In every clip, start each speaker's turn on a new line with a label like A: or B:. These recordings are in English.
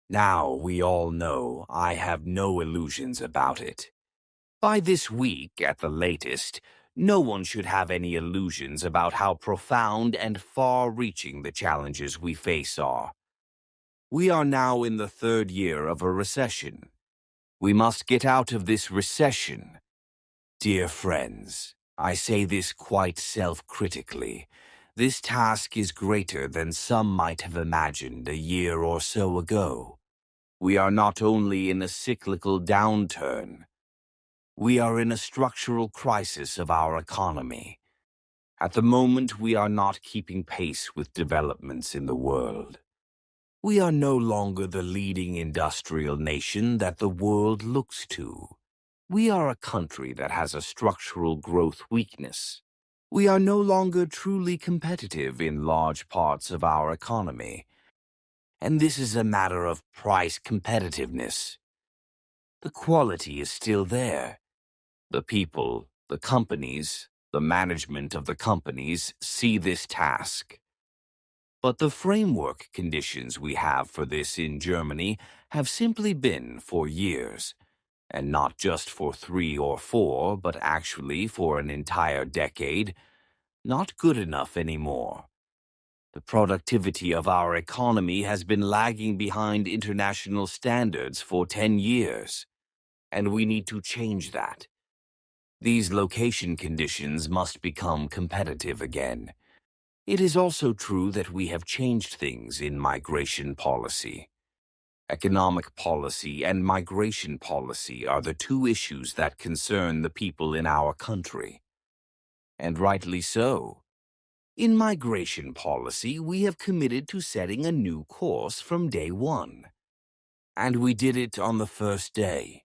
A: Now, we all know I have no illusions about it. By this week, at the latest, no one should have any illusions about how profound and far-reaching the challenges we face are. We are now in the third year of a recession. We must get out of this recession. Dear friends, I say this quite self-critically. This task is greater than some might have imagined a year or so ago. We are not only in a cyclical downturn, we are in a structural crisis of our economy. At the moment, we are not keeping pace with developments in the world. We are no longer the leading industrial nation that the world looks to. We are a country that has a structural growth weakness. We are no longer truly competitive in large parts of our economy. And this is a matter of price competitiveness. The quality is still there. The people, the companies, the management of the companies see this task. But the framework conditions we have for this in Germany have simply been for years, and not just for 3 or 4, but actually for an entire decade, not good enough anymore. The productivity of our economy has been lagging behind international standards for 10 years, and we need to change that. These location conditions must become competitive again. It is also true that we have changed things in migration policy. Economic policy and migration policy are the two issues that concern the people in our country. And rightly so. In migration policy, we have committed to setting a new course from day one. And we did it on the first day.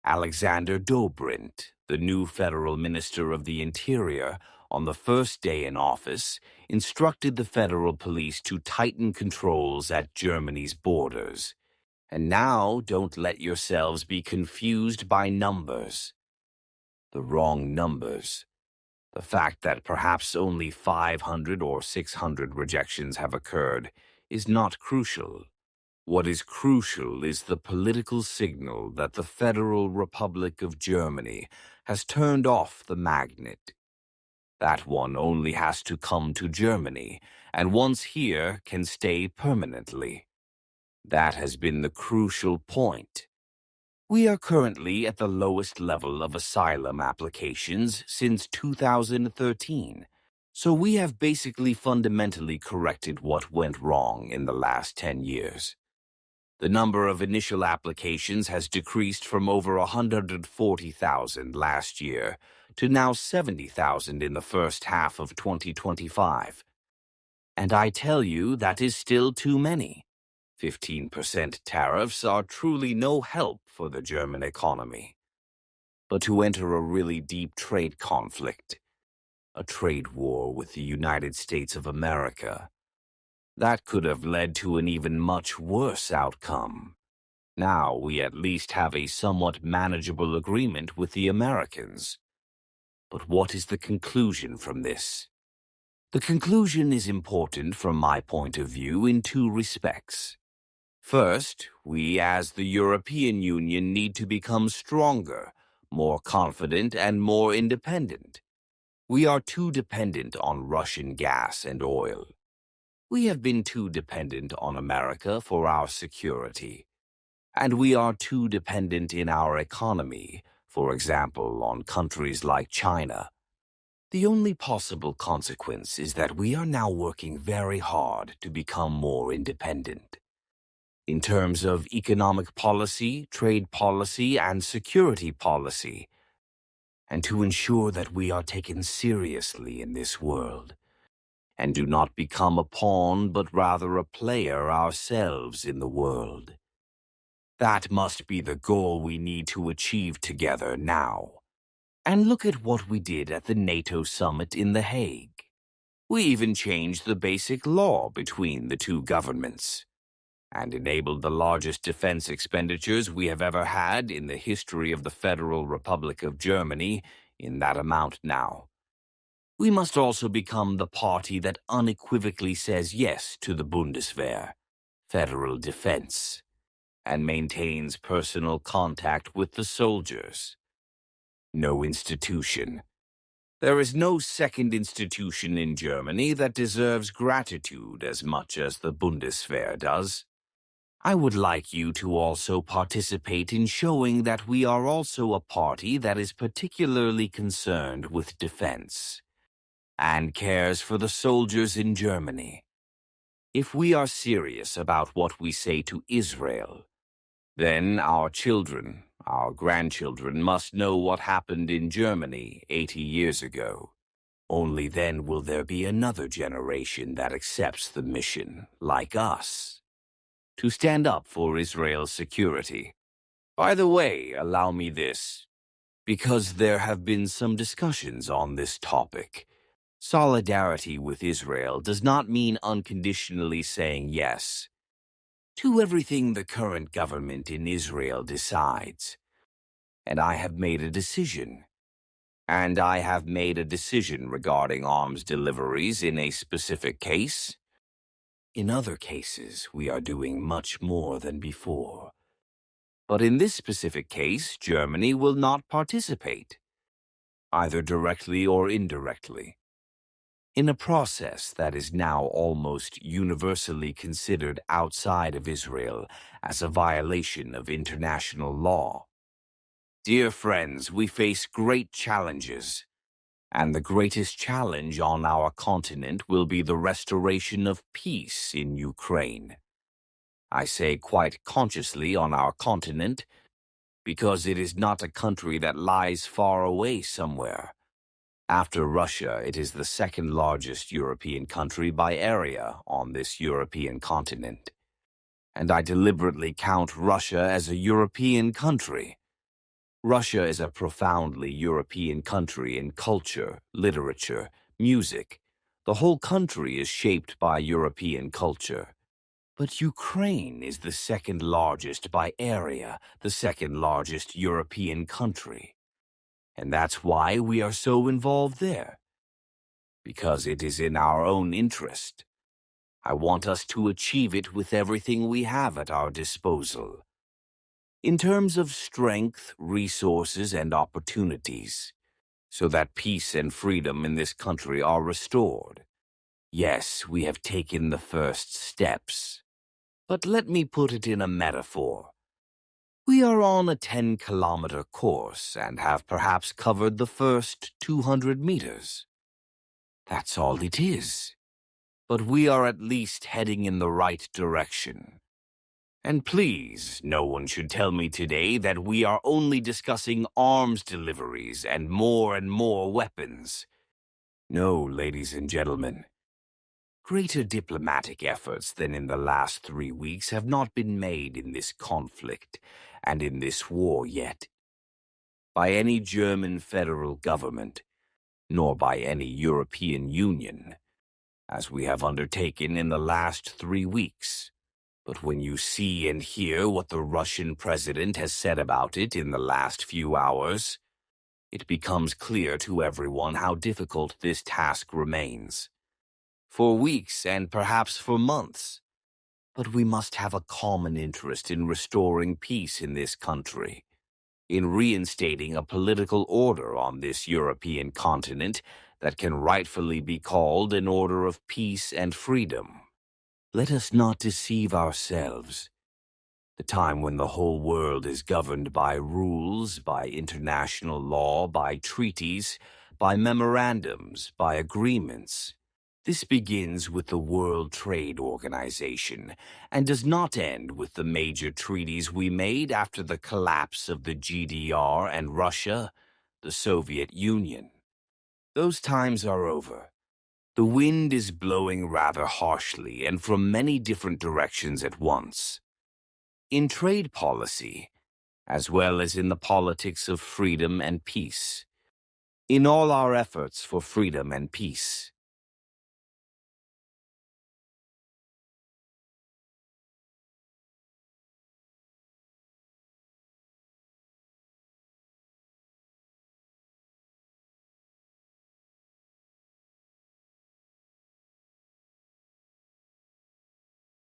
A: Alexander Dobrindt, the new federal minister of the Interior, on the first day in office, instructed the federal police to tighten controls at Germany's borders. And now, don't let yourselves be confused by numbers. The wrong numbers. The fact that perhaps only 500 or 600 rejections have occurred is not crucial. What is crucial is the political signal that the Federal Republic of Germany has turned off the magnet. That one only has to come to Germany, and once here can stay permanently. That has been the crucial point. We are currently at the lowest level of asylum applications since 2013, so we have basically fundamentally corrected what went wrong in the last 10 years. The number of initial applications has decreased from over 140,000 last year to now 70,000 in the first half of 2025. And I tell you, that is still too many. 15% tariffs are truly no help for the German economy. But to enter a really deep trade conflict, a trade war with the United States of America, that could have led to an even much worse outcome. Now we at least have a somewhat manageable agreement with the Americans. But what is the conclusion from this? The conclusion is important from my point of view in two respects. First, we as the European Union need to become stronger, more confident, and more independent. We are too dependent on Russian gas and oil. We have been too dependent on America for our security. And we are too dependent in our economy, for example, on countries like China. The only possible consequence is that we are now working very hard to become more independent. In terms of economic policy, trade policy, and security policy, and to ensure that we are taken seriously in this world, and do not become a pawn but rather a player ourselves in the world. That must be the goal we need to achieve together now. And look at what we did at the NATO summit in The Hague. We even changed the basic law between the two governments, and enabled the largest defense expenditures we have ever had in the history of the Federal Republic of Germany in that amount now. We must also become the party that unequivocally says yes to the Bundeswehr, federal defense. and maintains personal contact with the soldiers. No institution. There is no second institution in Germany that deserves gratitude as much as the Bundeswehr does. I would like you to also participate in showing that we are also a party that is particularly concerned with defense and cares for the soldiers in Germany. If we are serious about what we say to Israel, then our children, our grandchildren must know what happened in Germany 80 years ago. Only then will there be another generation that accepts the mission, like us, to stand up for Israel's security. By the way, allow me this, because there have been some discussions on this topic. Solidarity with Israel does not mean unconditionally saying yes to everything the current government in Israel decides. And I have made a decision. And I have made a decision regarding arms deliveries in a specific case. In other cases, we are doing much more than before. But in this specific case, Germany will not participate, either directly or indirectly, in a process that is now almost universally considered outside of Israel as a violation of international law. Dear friends, we face great challenges, and the greatest challenge on our continent will be the restoration of peace in Ukraine. I say quite consciously on our continent, because it is not a country that lies far away somewhere. After Russia, it is the second largest European country by area on this European continent. And I deliberately count Russia as a European country. Russia is a profoundly European country in culture, literature, music. The whole country is shaped by European culture. But Ukraine is the second largest by area, the second largest European country. And that's why we are so involved there. Because it is in our own interest. I want us to achieve it with everything we have at our disposal. In terms of strength, resources, and opportunities, so that peace and freedom in this country are restored. Yes, we have taken the first steps. But let me put it in a metaphor. We are on a 10-kilometer course and have perhaps covered the first 200 meters. That's all it is. But we are at least heading in the right direction. And please, no one should tell me today that we are only discussing arms deliveries and more weapons. No, ladies and gentlemen. Greater diplomatic efforts than in the last 3 weeks have not been made in this conflict and in this war yet, by any German federal government, nor by any European Union, as we have undertaken in the last 3 weeks. But when you see and hear what the Russian president has said about it in the last few hours, it becomes clear to everyone how difficult this task remains. For weeks and perhaps for months. But we must have a common interest in restoring peace in this country, in reinstating a political order on this European continent that can rightfully be called an order of peace and freedom. Let us not deceive ourselves. The time when the whole world is governed by rules, by international law, by treaties, by memorandums, by agreements. This begins with the World Trade Organization and does not end with the major treaties we made after the collapse of the GDR and Russia, the Soviet Union. Those times are over. The wind is blowing rather harshly and from many different directions at once. In trade policy, as well as in the politics of freedom and peace. In all our efforts for freedom and peace,